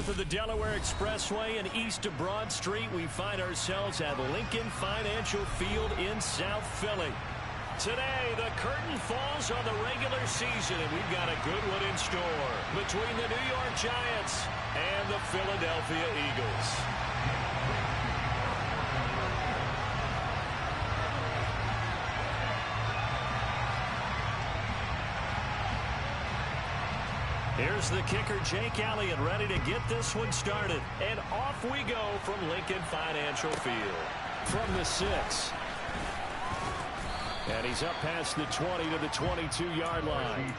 north of the Delaware Expressway and east of Broad Street, we find ourselves at Lincoln Financial Field in South Philly. Today, the curtain falls on the regular season, and we've got a good one in store between the New York Giants and the Philadelphia Eagles. Here's the kicker, Jake Elliott, ready to get this one started. And off we go from Lincoln Financial Field. From the 6. And he's up past the 20 to the 22-yard line.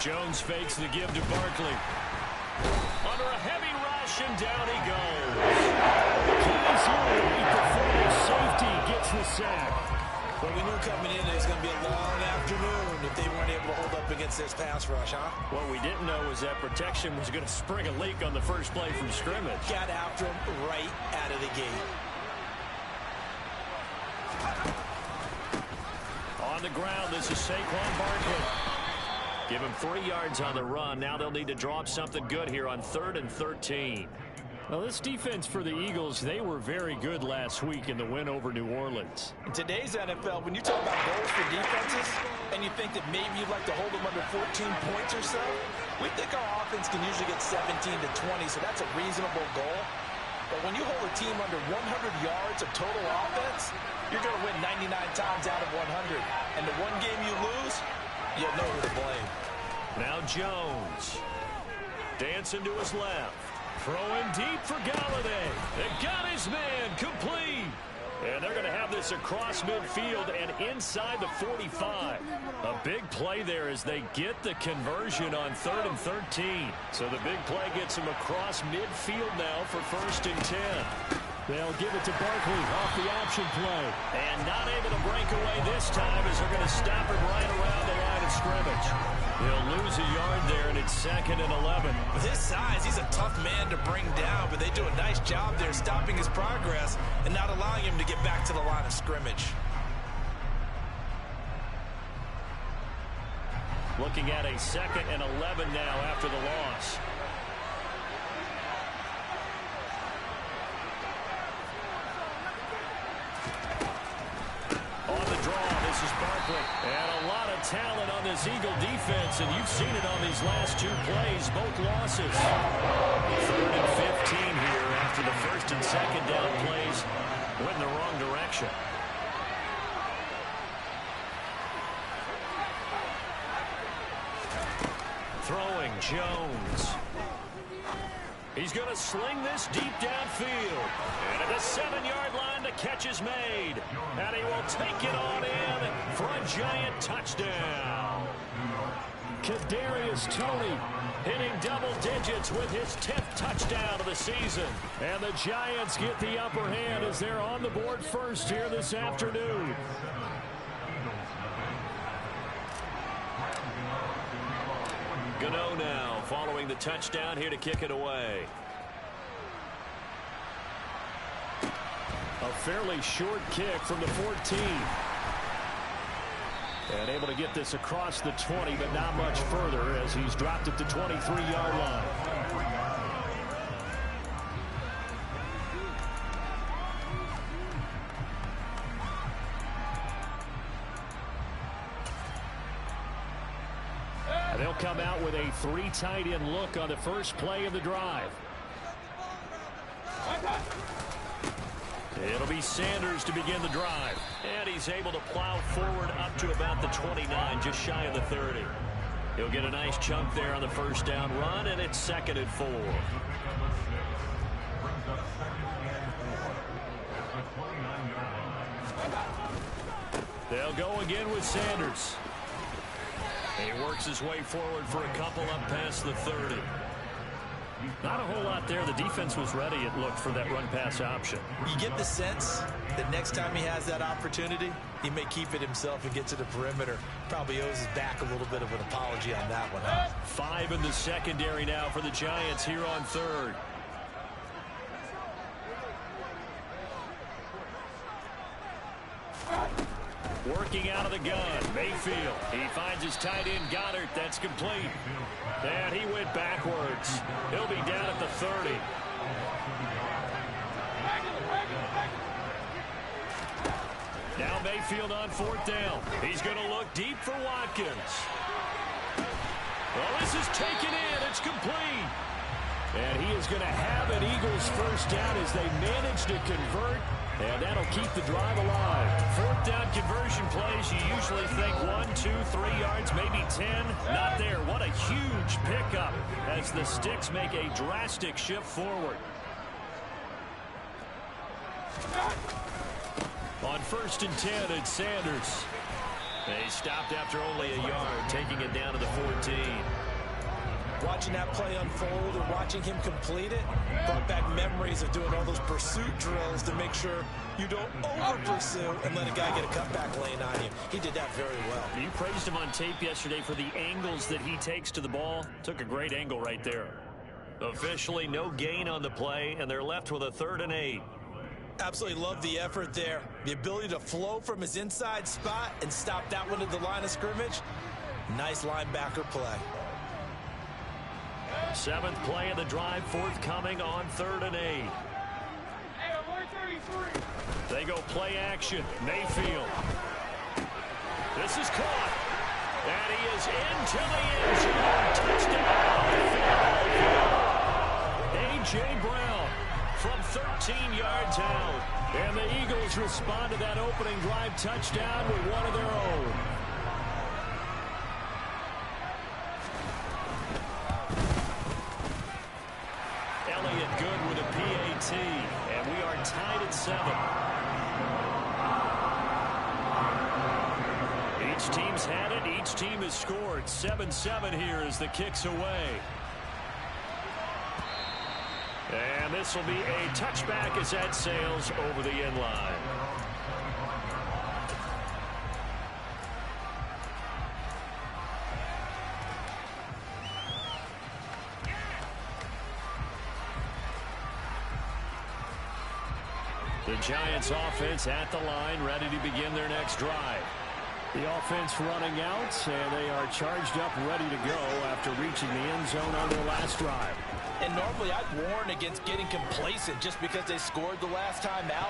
Jones fakes the give to Barkley. Under a heavy rush, and down he goes. Keys here late before the safety gets the sack. Well, we knew coming in it's going to be a long afternoon if they weren't able to hold up against this pass rush, huh? What we didn't know was that protection was going to spring a leak on the first play from scrimmage. Got after him right out of the gate. On the ground, this is Saquon Barkley. Give him 3 yards on the run. Now they'll need to draw up something good here on 3rd and 13. Well, this defense for the Eagles, they were very good last week in the win over New Orleans. In today's NFL, when you talk about goals for defenses, and you think that maybe you'd like to hold them under 14 points or so, we think our offense can usually get 17 to 20, so that's a reasonable goal. But when you hold a team under 100 yards of total offense, you're going to win 99 times out of 100. And the one game you lose, you'll know who to blame. Now Jones. Dancing to his left. Throwing deep for Galladay. They got his man complete. And they're going to have this across midfield and inside the 45. A big play there as they get the conversion on 3rd and 13. So the big play gets them across midfield now for 1st and 10. They'll give it to Barkley off the option play. And not able to break away this time as they're going to stop him right around the line of scrimmage. He'll lose a yard there, and it's 2nd and 11. With his size, he's a tough man to bring down, but they do a nice job there stopping his progress and not allowing him to get back to the line of scrimmage. Looking at a 2nd and 11 now after the loss. This is Barkley. And a lot of talent on this Eagle defense, and you've seen it on these last 2 plays, both losses. 3rd and 15 here after the 1st and 2nd down plays went in the wrong direction. Throwing Jones. He's going to sling this deep downfield. And at the 7-yard line, the catch is made. And he will take it on in for a Giant touchdown. Kadarius Toney hitting double digits with his 10th touchdown of the season. And the Giants get the upper hand as they're on the board first here this afternoon. Gano now following the touchdown here to kick it away. A fairly short kick from the 14. And able to get this across the 20, but not much further as he's dropped at the 23-yard line. And they'll come out with a 3 tight end look on the first play of the drive. It'll be Sanders to begin the drive. And he's able to plow forward up to about the 29, just shy of the 30. He'll get a nice chunk there on the first down run, and it's 2nd and 4. They'll go again with Sanders. He works his way forward for a couple up past the 30. Not a whole lot there. The defense was ready, it looked, for that run-pass option. You get the sense that next time he has that opportunity, he may keep it himself and get to the perimeter. Probably owes his back a little bit of an apology on that one, huh? 5 in the secondary now for the Giants here on third. Working out of the gun, Mayfield. He finds his tight end, Goddard. That's complete. And he went backwards. He'll be down at the 30. Now Mayfield on 4th down. He's going to look deep for Watkins. Well, this is taken in. It's complete. And he is going to have an Eagles first down as they manage to convert. And that'll keep the drive alive. 4th down conversion plays, you usually think 1, 2, 3 yards, maybe 10. Not there. What a huge pickup as the Sticks make a drastic shift forward. On 1st and 10, it's Sanders. They stopped after only a yard, taking it down to the 14. Watching that play unfold and watching him complete it brought back memories of doing all those pursuit drills to make sure you don't over-pursue and let a guy get a cutback lane on you. He did that very well. You praised him on tape yesterday for the angles that he takes to the ball. Took a great angle right there. Officially no gain on the play, and they're left with a 3rd and 8. Absolutely love the effort there. The ability to flow from his inside spot and stop that one at the line of scrimmage. Nice linebacker play. 7th play of the drive, forthcoming on 3rd and 8. They go play action. Mayfield. This is caught. And he is into the end zone. Touchdown. A.J. Brown from 13 yards out. And the Eagles respond to that opening drive touchdown with one of their own. Good with a PAT, and we are tied at 7. Each team's had it. Each team has scored. 7-7 here as the kick's away. And this will be a touchback as that sails over the end line. The Giants offense at the line, ready to begin their next drive. The offense running out, and they are charged up, ready to go after reaching the end zone on their last drive. And normally I'd warn against getting complacent just because they scored the last time out.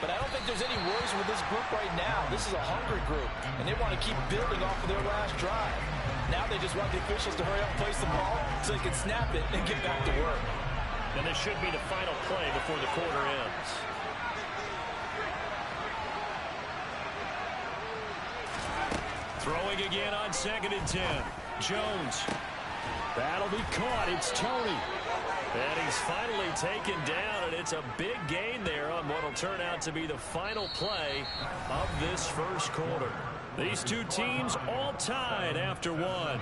But I don't think there's any worries with this group right now. This is a hungry group, and they want to keep building off of their last drive. Now they just want the officials to hurry up and place the ball so they can snap it and get back to work. And this should be the final play before the quarter ends. Throwing again on 2nd and 10. Jones. That'll be caught. It's Tony. And he's finally taken down, and it's a big gain there on what will turn out to be the final play of this first quarter. These two teams all tied after one.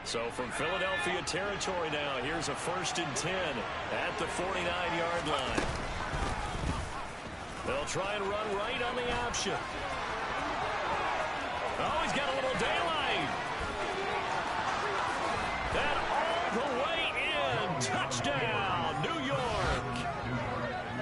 So from Philadelphia territory now, here's a 1st and 10 at the 49-yard line. They'll try and run right on the option. Oh, he's got a little daylight. That all the way in. Touchdown, New York.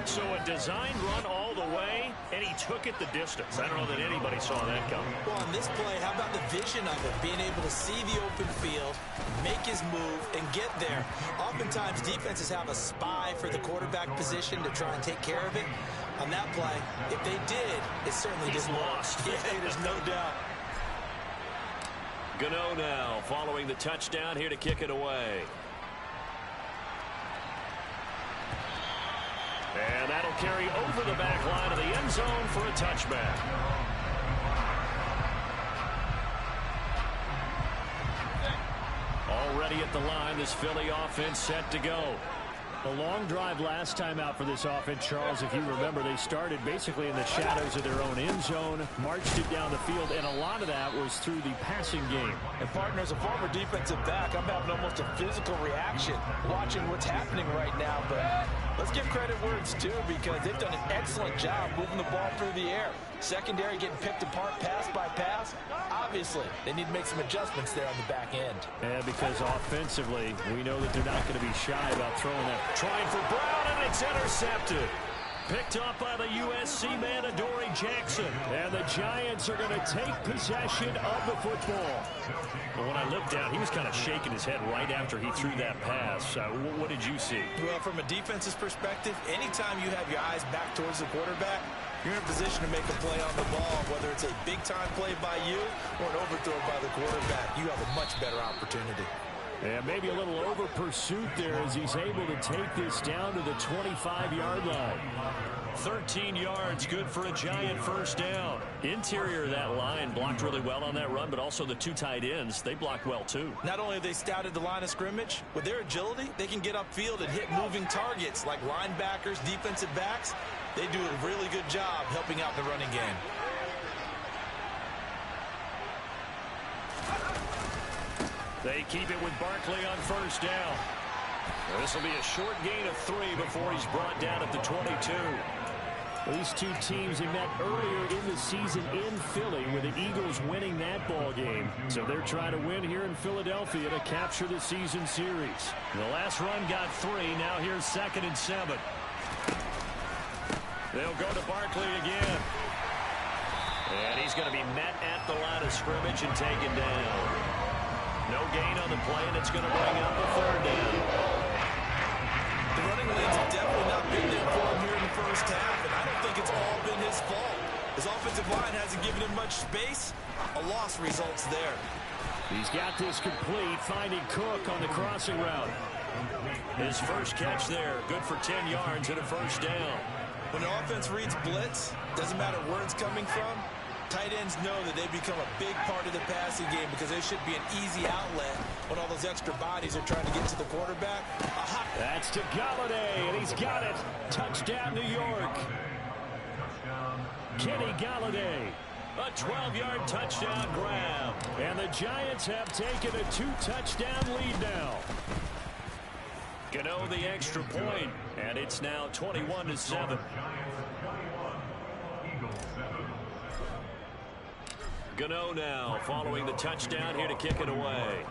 So a designed run all the way, and he took it the distance. I don't know that anybody saw that coming. Well, on this play, how about the vision of it? Being able to see the open field, make his move, and get there. Oftentimes, defenses have a spy for the quarterback position to try and take care of it. On that play, if they did, it certainly didn't lost. Yeah, there's no doubt. Gano now following the touchdown here to kick it away. And that'll carry over the back line of the end zone for a touchback. Already at the line, this Philly offense set to go. A long drive last time out for this offense, Charles. If you remember, they started basically in the shadows of their own end zone, marched it down the field, and a lot of that was through the passing game. And partner, as a former defensive back, I'm having almost a physical reaction watching what's happening right now. But let's give credit where it's due, because they've done an excellent job moving the ball through the air. Secondary getting picked apart pass by pass. Obviously, they need to make some adjustments there on the back end. And because offensively, we know that they're not going to be shy about throwing that. Trying for Brown, and it's intercepted. Picked up by the USC man, Adoree Jackson. And the Giants are going to take possession of the football. Well, when I looked down, he was kind of shaking his head right after he threw that pass. What did you see? Well, from a defense's perspective, anytime you have your eyes back towards the quarterback, you're in a position to make a play on the ball, whether it's a big-time play by you or an overthrow by the quarterback. You have a much better opportunity. And maybe a little over pursuit there as he's able to take this down to the 25-yard line. 13 yards, good for a Giant first down. Interior of that line blocked really well on that run, but also the two tight ends, they blocked well too. Not only have they scouted the line of scrimmage, with their agility, they can get upfield and hit moving targets like linebackers, defensive backs. They do a really good job helping out the running game. They keep it with Barkley on first down. This will be a short gain of 3 before he's brought down at the 22. These two teams have met earlier in the season in Philly, with the Eagles winning that ball game. So they're trying to win here in Philadelphia to capture the season series. The last run got 3. Now here's 2nd and 7. They'll go to Barkley again. And he's going to be met at the line of scrimmage and taken down. No gain on the play, and it's going to bring up a 3rd down. The running lanes have definitely not been there for him here in the first half, and I don't think it's all been his fault. His offensive line hasn't given him much space. A loss results there. He's got this complete, finding Cook on the crossing route. His first catch there, good for 10 yards and a first down. When an offense reads blitz, doesn't matter where it's coming from, tight ends know that they become a big part of the passing game, because they should be an easy outlet when all those extra bodies are trying to get to the quarterback. That's to Galladay, and he's got it. Touchdown, New York. Kenny Galladay. A 12-yard touchdown grab. And the Giants have taken a 2-touchdown lead now. Gano the extra point, and it's now 21-7. Gano now following the touchdown here to kick it away.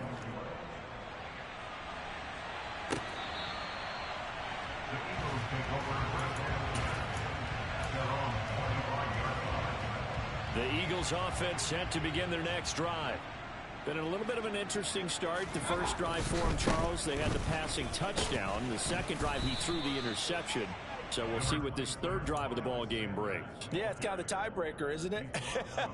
The Eagles offense set to begin their next drive. Been a little bit of an interesting start. The first drive for him, Charles, they had the passing touchdown. The second drive, he threw the interception. So we'll see what this third drive of the ball game brings. Yeah, it's kind of a tiebreaker, isn't it?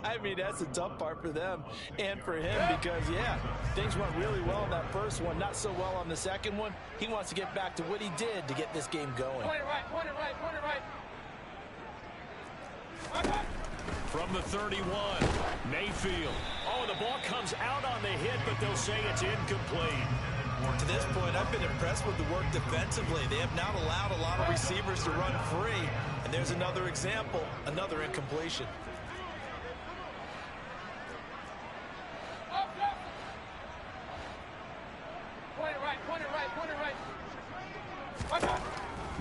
I mean, that's the tough part for them and for him, because, yeah, things went really well in that first one, not so well on the second one. He wants to get back to what he did to get this game going. Point it right, point it right, point it right. From the 31, Mayfield. Oh, the ball comes out on the hit, but they'll say it's incomplete. To this point, I've been impressed with the work defensively. They have not allowed a lot of receivers to run free. And there's another example, another incompletion. Point it right, point it right, point it right.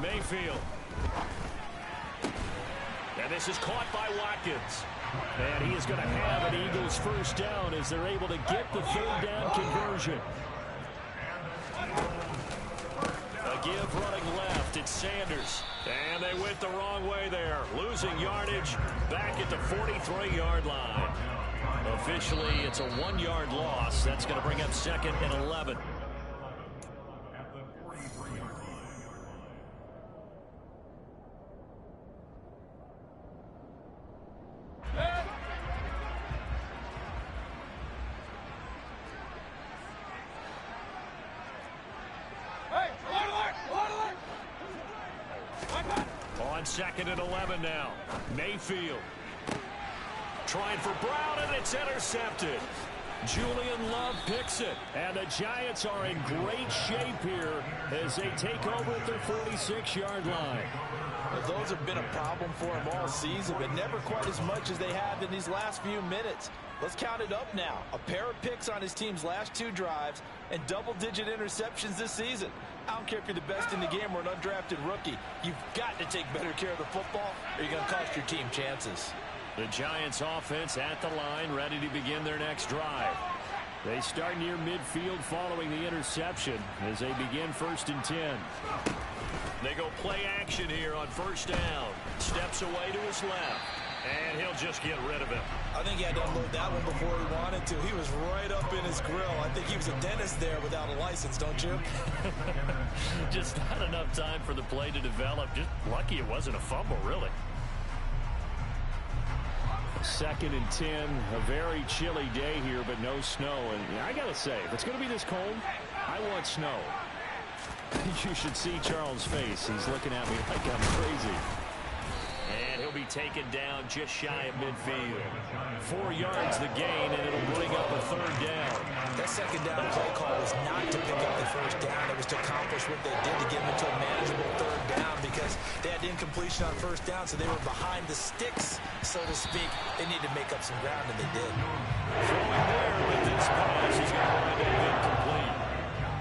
Mayfield. And this is caught by Watkins. And he is going to have an Eagles first down as they're able to get the 3rd down conversion. A give running left, it's Sanders. And they went the wrong way there. Losing yardage back at the 43-yard line. Officially, it's a 1-yard loss. That's going to bring up 2nd and 11. On 2nd and 11 now. Mayfield trying for Brown, and it's intercepted. Julian Love picks it. And the Giants are in great shape here as they take over at their 46-yard line. Well, those have been a problem for them all season, but never quite as much as they have in these last few minutes. Let's count it up now. A pair of picks on his team's last 2 drives and double-digit interceptions this season. I don't care if you're the best in the game or an undrafted rookie. You've got to take better care of the football or you're going to cost your team chances. The Giants offense at the line, ready to begin their next drive. They start near midfield following the interception as they begin 1st and 10. They go play action here on 1st down. Steps away to his left. And he'll just get rid of him. I think he had to unload that one before he wanted to. He was right up in his grill. I think he was a dentist there without a license, don't you? Just not enough time for the play to develop. Just lucky it wasn't a fumble, really. 2nd and 10. A very chilly day here, but no snow. And I got to say, if it's going to be this cold, I want snow. You should see Charles' face. He's looking at me like I'm crazy. And he'll be taken down just shy of midfield. 4 yards the gain, and it'll bring up a 3rd down. That 2nd down play call was not to pick up the 1st down. It was to accomplish what they did to get them into a manageable 3rd down because they had incompletion on 1st down, so they were behind the sticks, so to speak. They needed to make up some ground, and they did. Throwing there with this pass, he's going to wind up incomplete.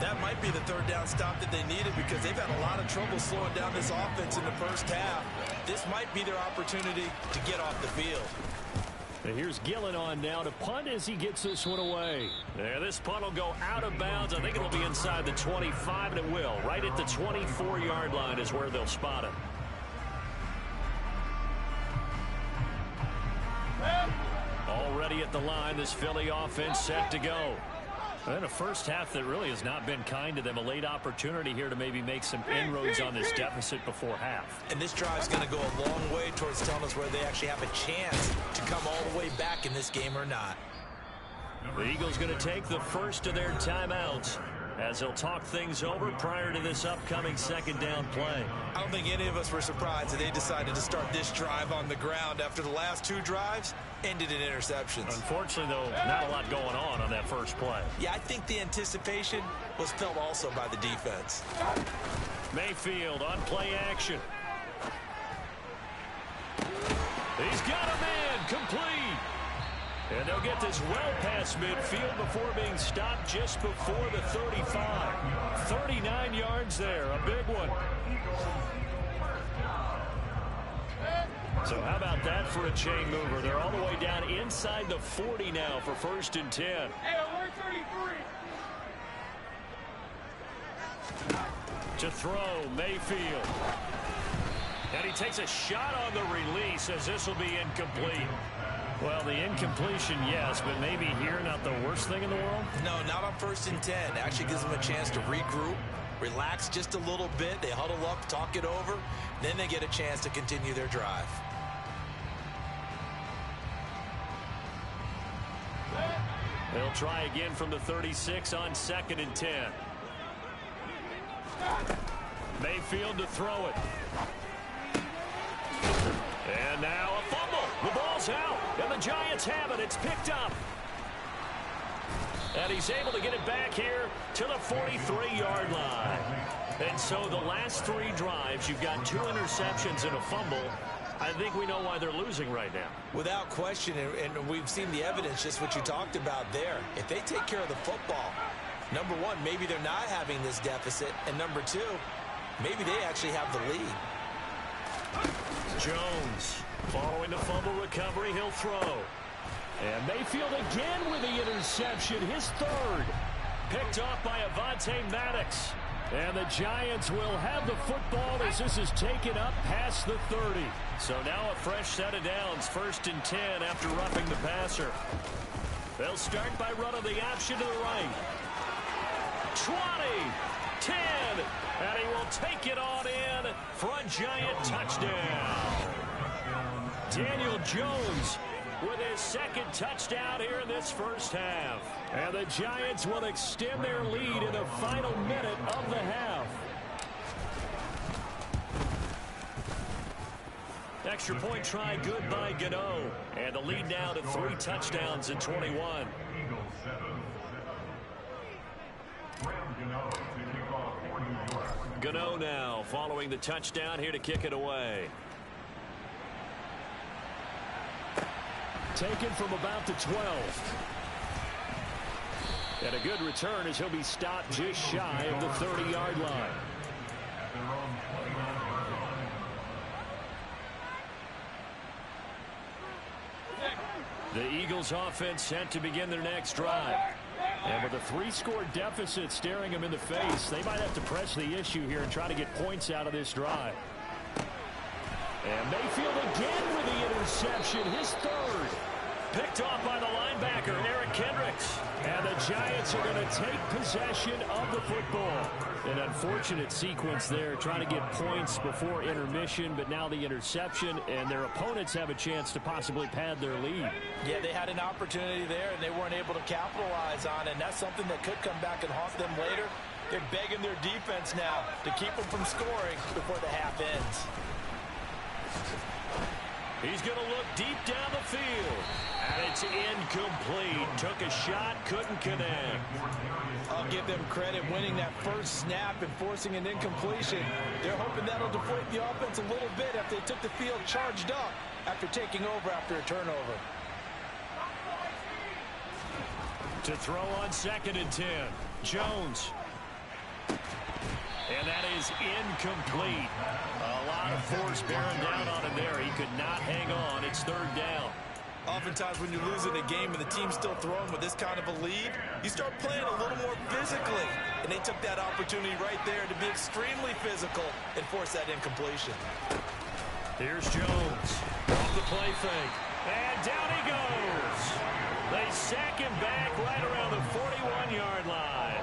That might be the 3rd down stop that they needed because they've had a lot of trouble slowing down this offense in the 1st half. This might be their opportunity to get off the field. And here's Gillen on now to punt as he gets this one away. There, this punt will go out of bounds. I think it'll be inside the 25, and it will. Right at the 24-yard line is where they'll spot it. Already at the line, this Philly offense set to go. And a 1st half that really has not been kind to them. A late opportunity here to maybe make some inroads on this deficit before half. And this drive's going to go a long way towards telling us whether they actually have a chance to come all the way back in this game or not. The Eagles going to take the first of their timeouts as they'll talk things over prior to this upcoming 2nd down play. I don't think any of us were surprised that they decided to start this drive on the ground after the last 2 drives ended in interceptions. Unfortunately, though, not a lot going on that first play. Yeah, I think the anticipation was felt also by the defense. Mayfield on play action. He's got a man complete. And they'll get this well past midfield before being stopped just before the 35. 39 yards there, a big one. So how about that for a chain mover? They're all the way down inside the 40 now for 1st and 10. Hey, we're 33. To throw, Mayfield. And he takes a shot on the release as this will be incomplete. Well, the incompletion, yes, but maybe here not the worst thing in the world? No, not on 1st and 10. Actually gives them a chance to regroup, relax just a little bit. They huddle up, talk it over. Then they get a chance to continue their drive. They'll try again from the 36 on 2nd and 10. Mayfield to throw it. And now a fumble. The ball's out, and the Giants have it. It's picked up. And he's able to get it back here to the 43-yard line. And so the last 3 drives, you've got 2 interceptions and a fumble. I think we know why they're losing right now. Without question, and we've seen the evidence, just what you talked about there. If they take care of the football, number 1, maybe they're not having this deficit. And number 2, maybe they actually have the lead. Jones, following the fumble recovery, he'll throw. And Mayfield again with the interception, his 3rd. Picked off by Avonte Maddox. And the Giants will have the football as this is taken up past the 30. So now a fresh set of downs, 1st and 10 after roughing the passer. They'll start by running the option to the right. 20, 10, and he will take it on in for a Giant touchdown. Daniel Jones with his 2nd touchdown here in this 1st half. And the Giants will extend their lead in the final minute of the half. Extra point try good by Gano. And the lead now to 3 touchdowns in 21. 2-0 now following the touchdown here to kick it away. Taken from about the 12. And a good return as he'll be stopped just shy of the 30-yard line. The Eagles offense set to begin their next drive. And with a 3-score deficit staring them in the face, they might have to press the issue here and try to get points out of this drive. And Mayfield again with the interception, his third. Picked off by the linebacker, Eric Kendricks. And the Giants are going to take possession of the football. An unfortunate sequence there, trying to get points before intermission, but now the interception, and their opponents have a chance to possibly pad their lead. Yeah, they had an opportunity there, and they weren't able to capitalize on it, and that's something that could come back and haunt them later. They're begging their defense now to keep them from scoring before the half ends. He's going to look deep down the field. And it's incomplete. Took a shot, couldn't connect. I'll give them credit winning that first snap and forcing an incompletion. They're hoping that'll deflate the offense a little bit after they took the field charged up after taking over after a turnover. To throw on 2nd and 10. Jones. And that is incomplete. A lot of force bearing down on him there. He could not hang on. It's 3rd down. Oftentimes when you're losing a game and the team's still throwing with this kind of a lead, you start playing a little more physically. And they took that opportunity right there to be extremely physical and force that incompletion. Here's Jones. Off the play fake. And down he goes. They sack him back right around the 41-yard line.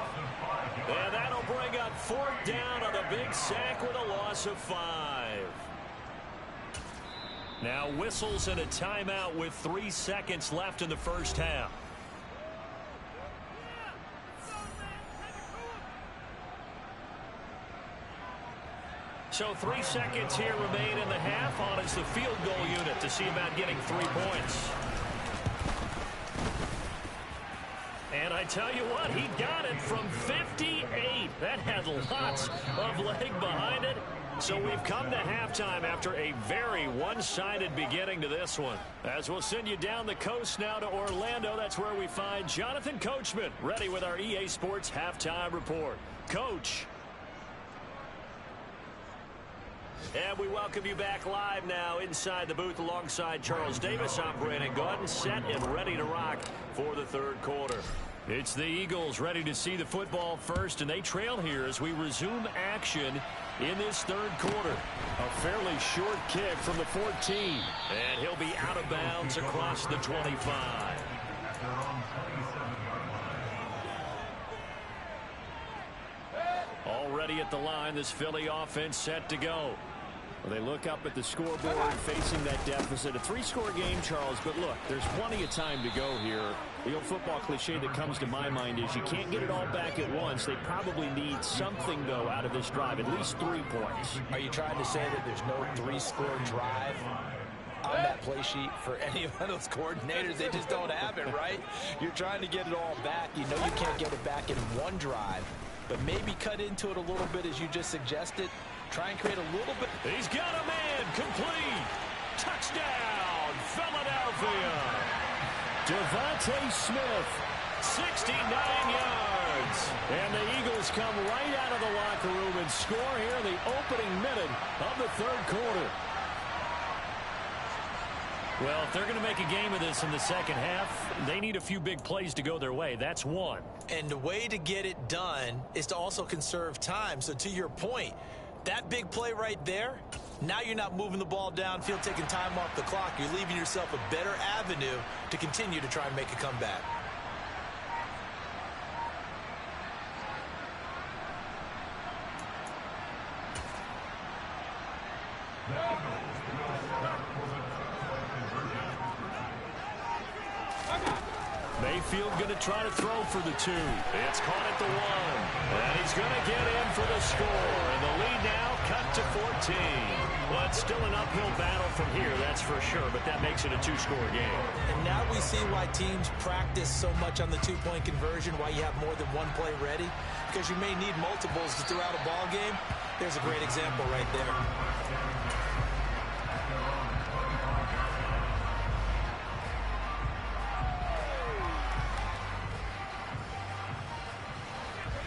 And that'll bring up 4th down on a big sack with a loss of 5. Now whistles and a timeout with 3 seconds left in the first half. So 3 seconds here remain in the half. On is the field goal unit to see about getting 3 points. And I tell you what, he got it from 58. That had lots of leg behind it. So we've come to halftime after a very one-sided beginning to this one. As we'll send you down the coast now to Orlando, that's where we find Jonathan Coachman ready with our EA Sports Halftime Report. Coach. And we welcome you back live now inside the booth alongside Charles Davis. I'm Brandon Gaudin, set and ready to rock for the 3rd quarter. It's the Eagles ready to see the football first, and they trail here as we resume action in this 3rd quarter. A fairly short kick from the 14. And he'll be out of bounds across the 25. Already at the line, this Philly offense set to go. Well, they look up at the scoreboard facing that deficit. A 3-score game, Charles, but look, there's plenty of time to go here. The old football cliche that comes to my mind is you can't get it all back at once. They probably need something, though, out of this drive, at least 3 points. Are you trying to say that there's no 3-score drive on that play sheet for any of those coordinators? They just don't have it, right? You're trying to get it all back. You know you can't get it back in one drive, but maybe cut into it a little bit as you just suggested. Try and create a little bit. He's got a man complete. Touchdown, Philadelphia. Devontae Smith, 69 yards. And the Eagles come right out of the locker room and score here in the opening minute of the 3rd quarter. Well, if they're going to make a game of this in the 2nd half, they need a few big plays to go their way. That's one. And the way to get it done is to also conserve time. So to your point, that big play right there, now you're not moving the ball downfield, taking time off the clock. You're leaving yourself a better avenue to continue to try and make a comeback. Mayfield going to try to throw for the 2. It's caught at the 1. And he's going to get in for the score. And the lead now cut to 14. Well, it's still an uphill battle from here, that's for sure, but that makes it a 2-score game. And now we see why teams practice so much on the 2-point conversion, why you have more than one play ready, because you may need multiples to throw out a ball game. There's a great example right there.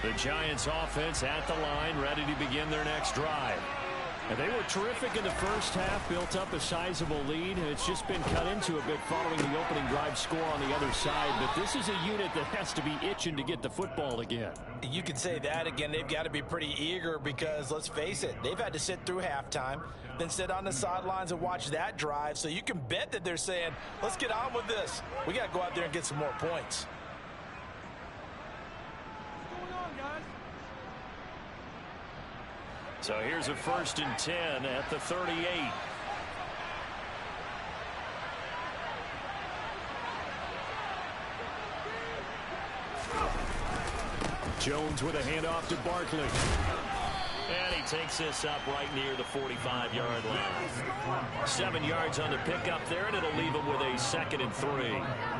The Giants offense at the line, ready to begin their next drive. And they were terrific in the first half, built up a sizable lead, and it's just been cut into a bit following the opening drive score on the other side. But this is a unit that has to be itching to get the football again. You can say that again. They've got to be pretty eager because, let's face it, they've had to sit through halftime, then sit on the sidelines and watch that drive. So you can bet that they're saying, let's get on with this. We got to go out there and get some more points. So here's a 1st and 10 at the 38. Jones with a handoff to Barkley. And he takes this up right near the 45-yard line. 7 yards on the pickup there, and it'll leave him with a 2nd and 3.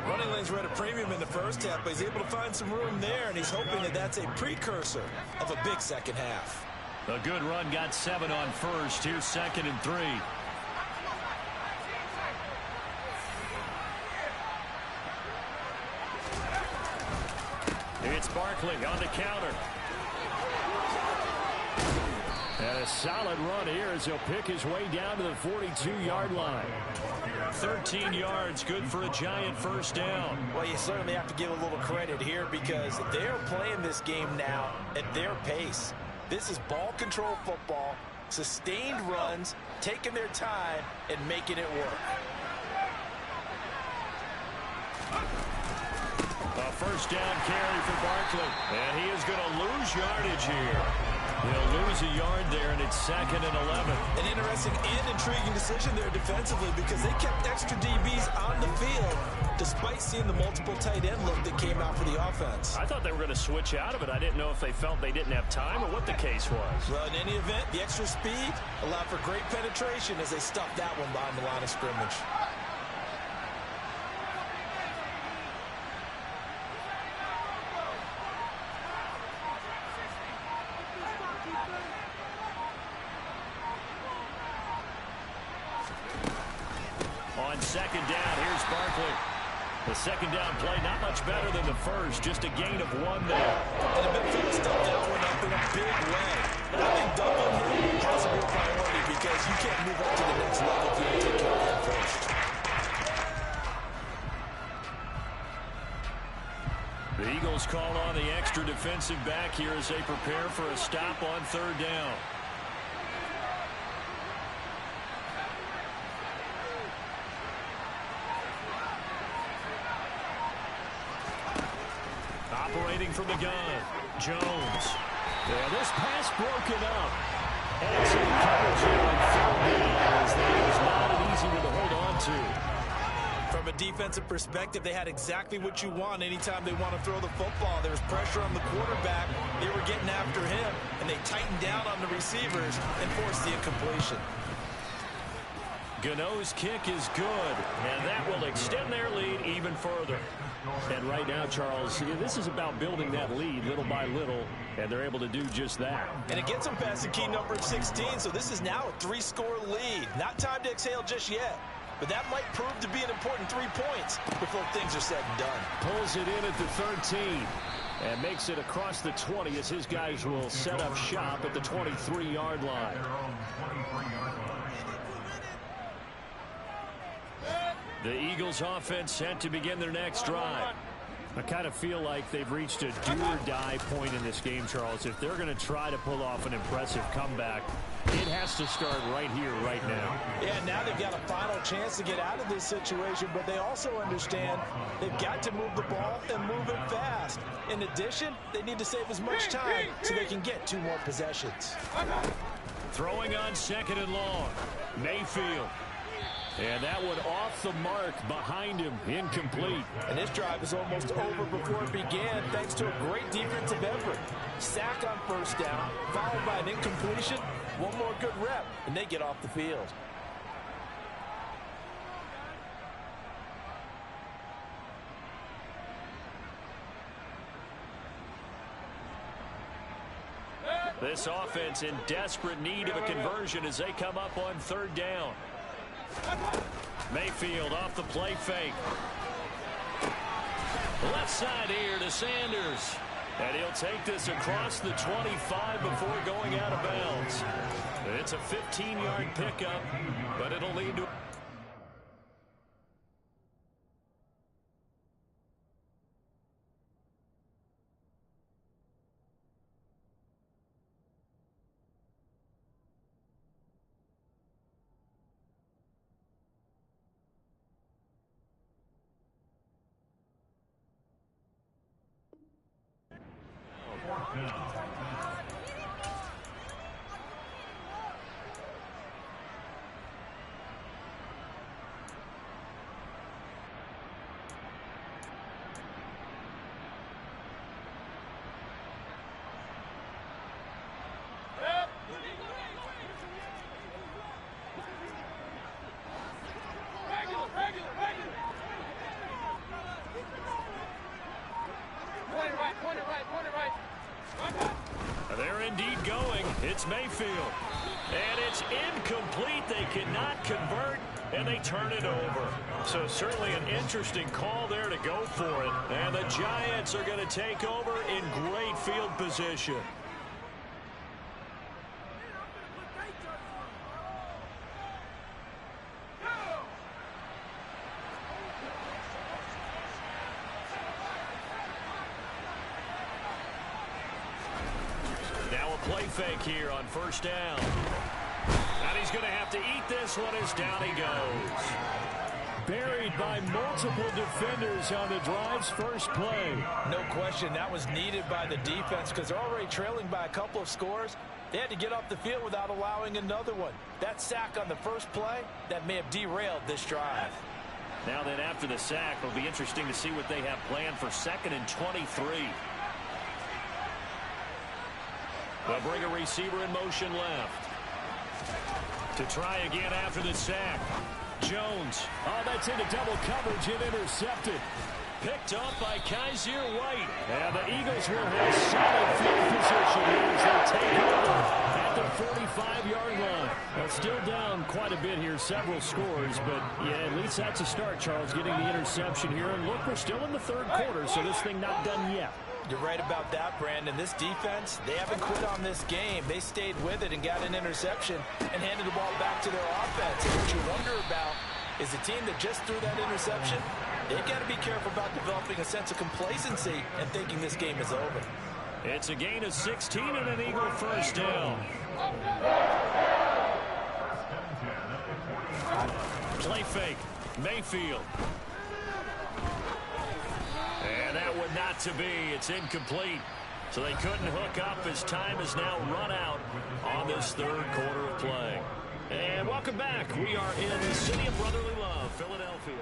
Running lanes were at a premium in the first half, but he's able to find some room there, and he's hoping that that's a precursor of a big second half. A good run, got 7 on first. Here's 2nd and 3. It's Barkley on the counter. And a solid run here as he'll pick his way down to the 42-yard line. 13 yards, good for a Giant 1st down. Well, you certainly have to give a little credit here because they're playing this game now at their pace. This is ball control football, sustained runs, taking their time, and making it work. A 1st down carry for Barkley. And he is going to lose yardage here. He'll lose a yard there, and it's 2nd and 11. An interesting and intriguing decision there defensively because they kept extra DBs on the field despite seeing the multiple tight end look that came out for the offense. I thought they were going to switch out of it. I didn't know if they felt they didn't have time or what the case was. Well, in any event, the extra speed allowed for great penetration as they stuffed that one behind the line of scrimmage. On 2nd down, here's Barkley. The 2nd down play, not much better than the first, just a gain of 1 there. And a bit of stuff that one up in a big way. And I think double move has to be a priority because you can't move up to the next level if you don't take care of that first. The Eagles call on the extra defensive back here as they prepare for a stop on 3rd down. Operating from the gun, Jones. Yeah, this pass broken up. Excellent coverage here on 3rd down, as that is not an easy one to hold on to. From a defensive perspective, they had exactly what you want anytime they want to throw the football. There was pressure on the quarterback. They were getting after him, and they tightened down on the receivers and forced the incompletion. Gano's kick is good, and that will extend their lead even further. And right now, Charles, this is about building that lead little by little, and they're able to do just that. And it gets them past the key number of 16, so this is now a 3-score lead. Not time to exhale just yet, but that might prove to be an important 3 points before things are said and done. Pulls it in at the 13 and makes it across the 20 as his guys will set up shop at the 23-yard line. The Eagles offense set to begin their next drive. I kind of feel like they've reached a do-or-die point in this game, Charles. If they're going to try to pull off an impressive comeback, it has to start right here, right now. Yeah, now they've got a final chance to get out of this situation, but they also understand they've got to move the ball and move it fast. In addition, they need to save as much time so they can get 2 more possessions. Throwing on 2nd and long. Mayfield. And that one off the mark behind him, incomplete. And this drive is almost over before it began thanks to a great defensive effort. Sack on first down, followed by an incompletion. One more good rep, and they get off the field. This offense in desperate need of a conversion as they come up on third down. Mayfield off the play fake. Left side here to Sanders. And he'll take this across the 25 before going out of bounds. It's a 15-yard pickup, but it'll lead to... They're indeed going. It's Mayfield. And it's incomplete. They cannot convert, and they turn it over. So certainly an interesting call there to go for it. And the Giants are going to take over in great field position. Play fake here on first down. And he's going to have to eat this one as down he goes. Buried by multiple defenders on the drive's first play. No question, that was needed by the defense because they're already trailing by a couple of scores. They had to get off the field without allowing another one. That sack on the first play, that may have derailed this drive. Now then, after the sack, it'll be interesting to see what they have planned for 2nd and 23. They'll bring a receiver in motion left. To try again after the sack. Jones. Oh, that's into double coverage and intercepted. Picked up by Kaiser White. And the Eagles will have solid field position here as they take over at the 45-yard line. Well, still down quite a bit here, several scores, but yeah, at least that's a start, Charles, getting the interception here. And look, we're still in the third quarter, so this thing not done yet. You're right about that, Brandon. This defense, they haven't quit on this game. They stayed with it and got an interception and handed the ball back to their offense. And what you wonder about is the team that just threw that interception, they've got to be careful about developing a sense of complacency and thinking this game is over. It's a gain of 16 and an Eagle first down. Play fake. Mayfield. And that would not to be. It's incomplete. So they couldn't hook up as time is now run out on this third quarter of play. And welcome back. We are in the city of brotherly love, Philadelphia.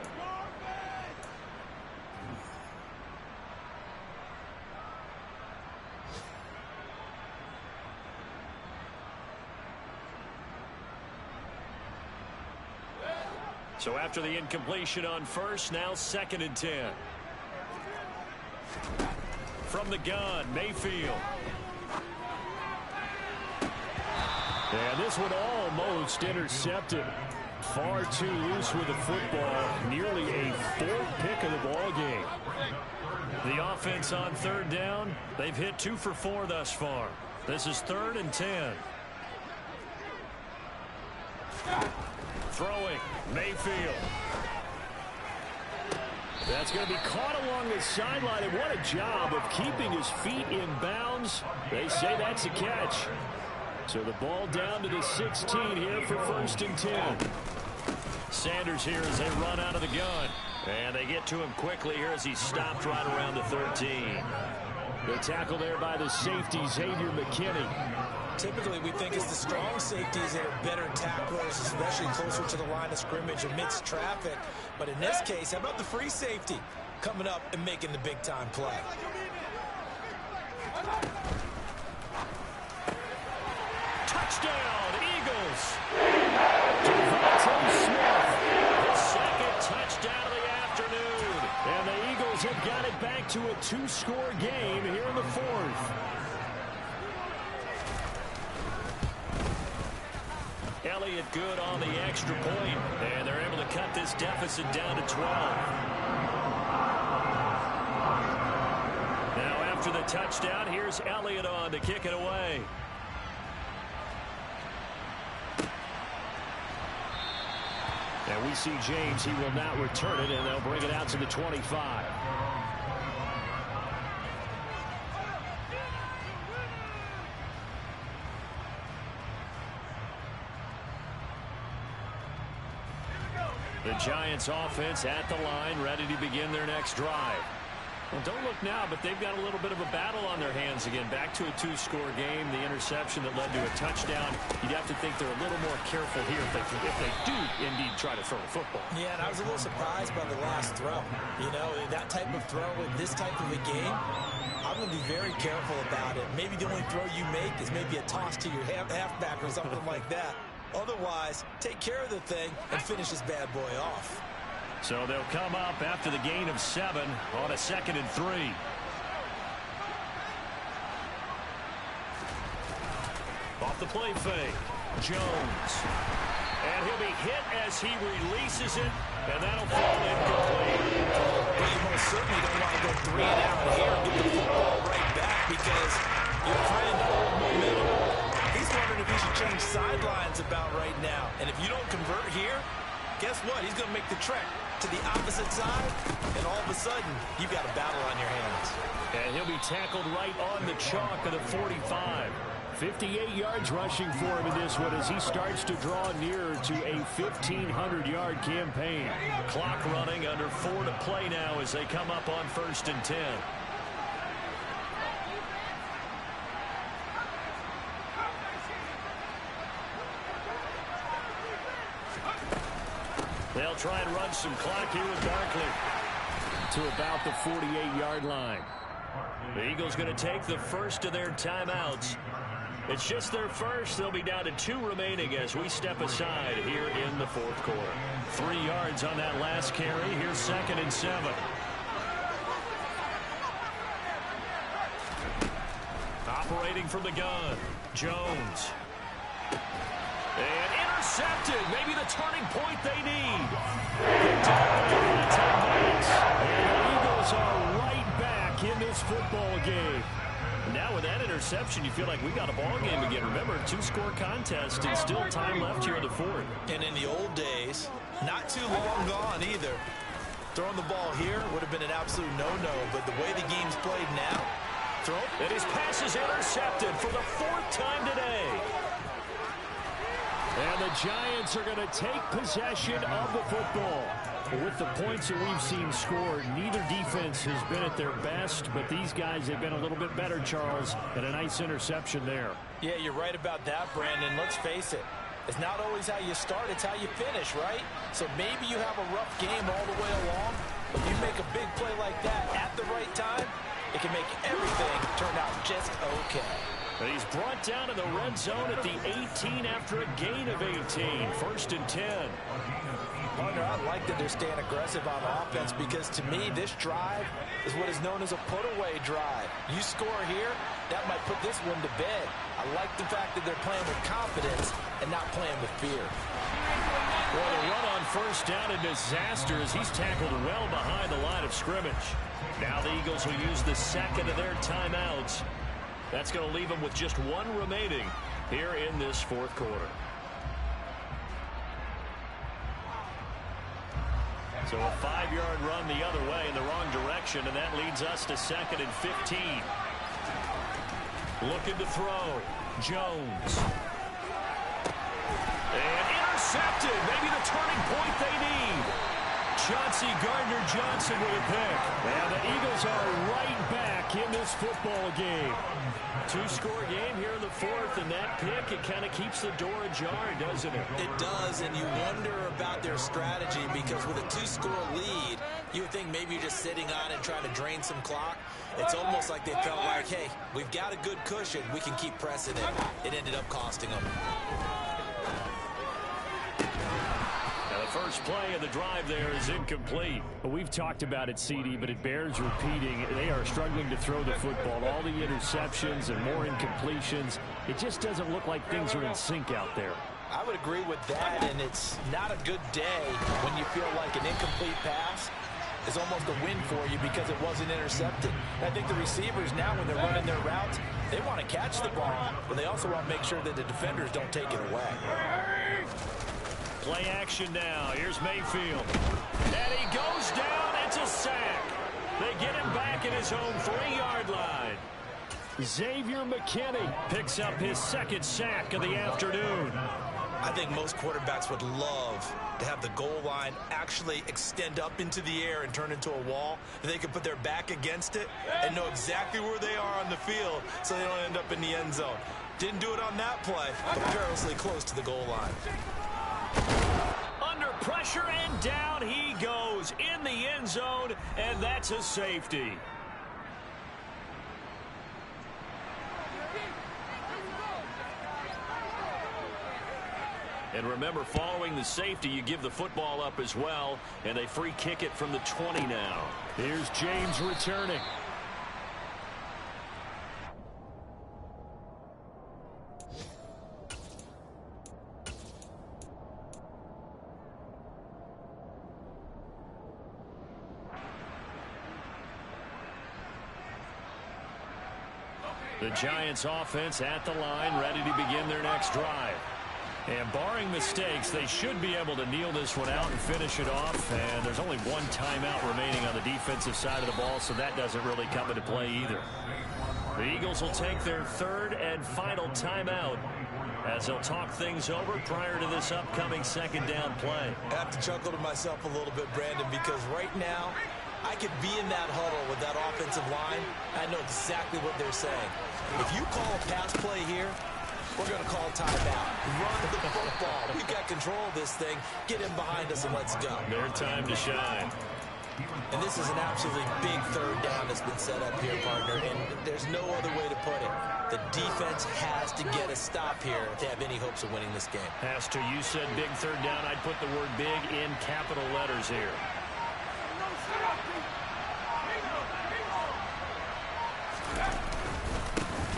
So after the incompletion on first, now 2nd and 10. From the gun, Mayfield. And this one almost intercepted. Far too loose with the football. Nearly a 4th pick of the ball game. The offense on third down, they've hit 2 for 4 thus far. This is 3rd and 10. Throwing, Mayfield. That's going to be caught along the sideline, and what a job of keeping his feet in bounds. They say that's a catch. So the ball down to the 16 here for 1st and 10. Sanders here as they run out of the gun. And they get to him quickly here as he's stopped right around the 13. The tackle there by the safety, Xavier McKinney. Typically, we think it's the strong safeties that are better tacklers, especially closer to the line of scrimmage amidst traffic. But in this case, how about the free safety coming up and making the big-time play? Touchdown, Eagles! DeVonta Smith, his second touchdown of the afternoon. And the Eagles have got it back to a 2-score game here in the fourth. Elliott good on the extra point, and they're able to cut this deficit down to 12. Now after the touchdown, here's Elliott on to kick it away. And we see James, he will not return it, and they'll bring it out to the 25. The Giants offense at the line, ready to begin their next drive. Well, don't look now, but they've got a little bit of a battle on their hands again. Back to a 2-score game. The interception that led to a touchdown. You'd have to think they're a little more careful here if they do indeed try to throw the football. Yeah, and I was a little surprised by the last throw. You know, that type of throw in this type of a game, I'm going to be very careful about it. Maybe the only throw you make is maybe a toss to your halfback or something like that. Otherwise, take care of the thing and finish this bad boy off. So they'll come up after the gain of 7 on a 2nd and 3. Off the play fake, Jones. And he'll be hit as he releases it, and that'll fall incomplete. But you most certainly don't want to go 3 and out here and get the football right back because your friend, Old Momentum, he's wondering if he should change sidelines about right now. And if you don't convert here, guess what? He's going to make the trek to the opposite side, and all of a sudden, you've got a battle on your hands. And he'll be tackled right on the chalk of the 45. 58 yards rushing for him in this one as he starts to draw nearer to a 1,500-yard campaign. Clock running, under 4 to play now as they come up on 1st and 10. They'll try and run some clock here with Barkley to about the 48-yard line. The Eagles going to take the first of their timeouts. It's just their first. They'll be down to 2 remaining as we step aside here in the 4th quarter. 3 yards on that last carry. Here's 2nd and 7. Operating from the gun, Jones. And intercepted. Maybe the turning point they need. And the Eagles are right back in this football game. Now with that interception, you feel like we got a ball game again. Remember, 2-score contest and still time left here in the 4th. And in the old days, not too long gone either. Throwing the ball here would have been an absolute no-no, but the way the game's played now, throw. And his pass is intercepted for the 4th time today. And the Giants are going to take possession of the football. With the points that we've seen scored, neither defense has been at their best, but these guys have been a little bit better, Charles, and a nice interception there. Yeah, you're right about that, Brandon. Let's face it. It's not always how you start, it's how you finish, right? So maybe you have a rough game all the way along, but you make a big play like that at the right time, it can make everything turn out just okay. But he's brought down in the red zone at the 18 after a gain of 18. 1st and 10. Partner, I like that they're staying aggressive on offense because to me, this drive is what is known as a put-away drive. You score here, that might put this one to bed. I like the fact that they're playing with confidence and not playing with fear. Well, the run on 1st down, a disaster as he's tackled well behind the line of scrimmage. Now the Eagles will use the 2nd of their timeouts. That's going to leave them with just 1 remaining here in this 4th quarter. So a 5-yard run the other way in the wrong direction, and that leads us to 2nd and 15. Looking to throw. Jones. And intercepted. Maybe the turning point they need. Chauncey Gardner-Johnson with a pick. And the Eagles are right back in this football game. Two-score game here in the fourth, and that pick, it kind of keeps the door ajar, doesn't it? It does, and you wonder about their strategy because with a two-score lead, you would think maybe you're just sitting on it trying to drain some clock. It's almost like they felt like, hey, we've got a good cushion. We can keep pressing it. It ended up costing them. First play of the drive there is incomplete. Well, we've talked about it, CD, but it bears repeating. They are struggling to throw the football. All the interceptions and more incompletions. It just doesn't look like things are in sync out there. I would agree with that, and it's not a good day when you feel like an incomplete pass is almost a win for you because it wasn't intercepted. And I think the receivers now, when they're running their routes, they want to catch the ball, but they also want to make sure that the defenders don't take it away. Play action now. Here's Mayfield. And he goes down. It's a sack. They get him back at his own 3-yard line. Xavier McKinney picks up his second sack of the afternoon. I think most quarterbacks would love to have the goal line actually extend up into the air and turn into a wall, and they can put their back against it and know exactly where they are on the field so they don't end up in the end zone. Didn't do it on that play, but perilously close to the goal line. Under pressure, and down he goes in the end zone, and that's a safety. And remember, following the safety, you give the football up as well, and they free kick it from the 20 now. Here's James returning. The Giants offense at the line, ready to begin their next drive. And barring mistakes, they should be able to kneel this one out and finish it off. And there's only one timeout remaining on the defensive side of the ball, so that doesn't really come into play either. The Eagles will take their third and final timeout as they'll talk things over prior to this upcoming second down play. I have to chuckle to myself a little bit, Brandon, because right now, I could be in that huddle with that offensive line. I know exactly what they're saying. If you call a pass play here, we're going to call timeout. Run the football. We've got control of this thing. Get him behind us and let's go. Their time to shine. And this is an absolutely big third down that's been set up here, partner, and there's no other way to put it. The defense has to get a stop here to have any hopes of winning this game. Has to. You said big third down. I'd put the word big in capital letters here.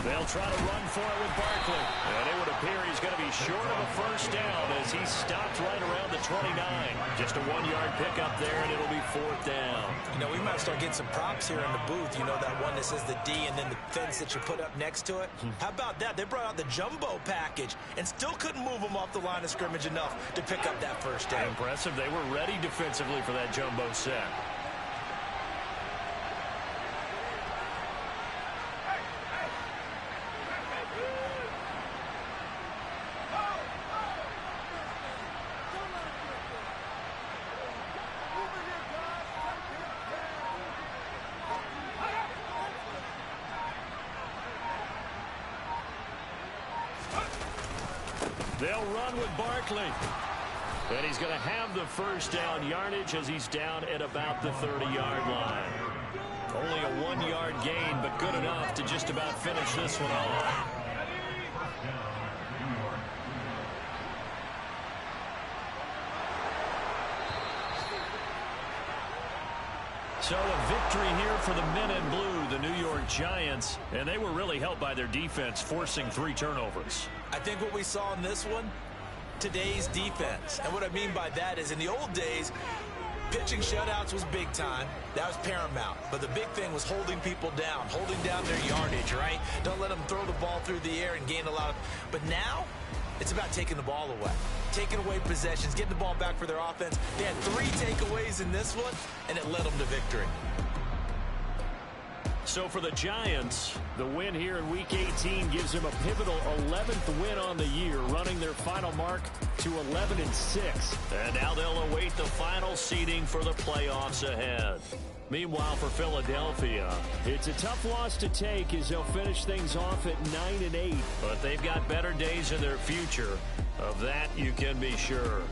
They'll try to run for it with Barkley. And it would appear he's going to be short of a first down as he stopped right around the 29. Just a 1-yard pickup there, and it'll be fourth down. You know, we might start getting some props here in the booth. You know, that one that says the D and then the fence that you put up next to it? How about that? They brought out the jumbo package and still couldn't move them off the line of scrimmage enough to pick up that first down. Impressive. They were ready defensively for that jumbo set. They'll run with Barkley. And he's going to have the first down yardage as he's down at about the 30-yard line. Only a 1-yard gain, but good enough to just about finish this one off. So a victory here for the men in blue, the New York Giants, and they were really helped by their defense, forcing 3 turnovers. I think what we saw in this one, today's defense. And what I mean by that is in the old days, pitching shutouts was big time. That was paramount. But the big thing was holding people down, holding down their yardage, right? Don't let them throw the ball through the air and gain a lot of... But now, it's about taking the ball away. Taking away possessions, getting the ball back for their offense. They had 3 takeaways in this one, and it led them to victory. So for the Giants, the win here in Week 18 gives them a pivotal 11th win on the year, running their final mark to 11-6. And now they'll await the final seeding for the playoffs ahead. Meanwhile, for Philadelphia, it's a tough loss to take as they'll finish things off at 9-8. But they've got better days in their future. Of that, you can be sure.